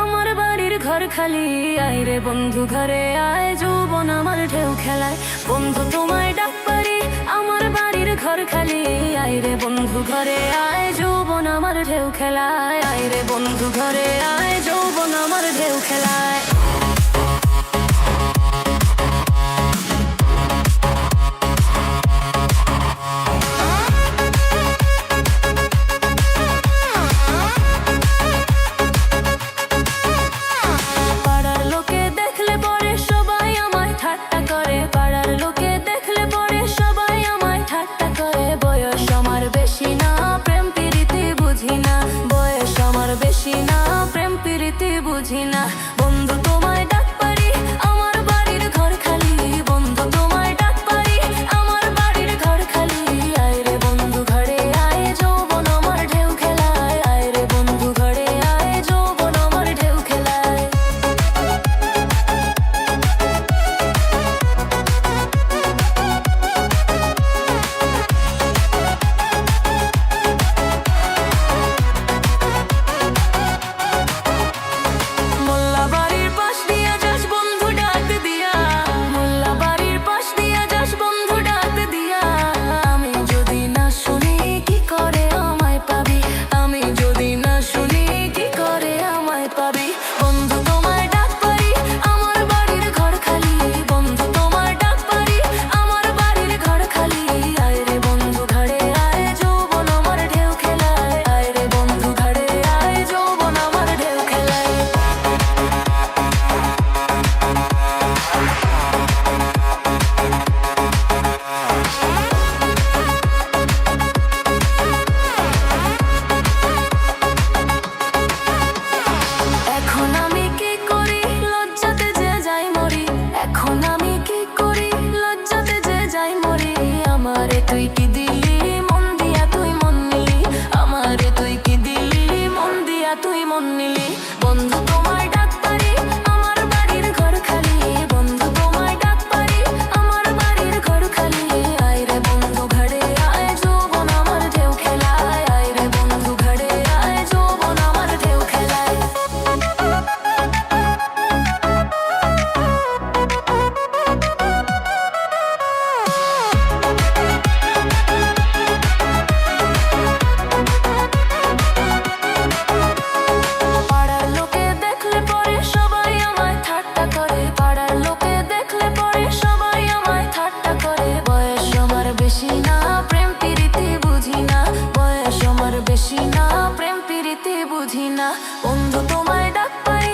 আমার বাড়ির ঘর খালি। আয় রে বন্ধু ঘরে আয়, যৌবন আমার ঢেউ খেলায়। বন্ধু তোমায় ডাক পারি, আমার বাড়ির ঘর খালি। আয় রে বন্ধু ঘরে আয়, যৌবন আমার ঢেউ খেলায়। আয় রে বন্ধু ঘরে আয়, যৌবন আমার ঢেউ খেলায়। বুঝি না বন্ধু তোমায় ডাক পারি, আমার বাড়ির ঘর খালি। বন্ধু তোমায় ডাক পারি, আমার বাড়ির ঘর খালি। আয় রে বন্ধু ঘরে আয়, যৌবন আমার ঢেউ খেলায়। আয় রে বন্ধু ঘরে আয়, যৌবন আমার ঢেউ খেলায়। আমারে তুই কি দিলি মন দিয়া, তুই মন নিলি। আমারে তুই কি দিলি মন দিয়া, তুই মন নিলি। বন্ধু তোমায় ডাক পারি, আমার বাড়ির ঘর খালি। বন্ধু তোমায় ডাক পারি, আমার বাড়ির ঘর খালি। আয় রে বন্ধু ঘরে আয়, যৌবন আমার ঢেউ খেলায়। আয় রে বন্ধু ঘরে আয়, যৌবন আমার ঢেউ খেলায়। বেশি না প্রেম প্রীতি বুঝি না, বন্ধু তোমায় ডাক পারি।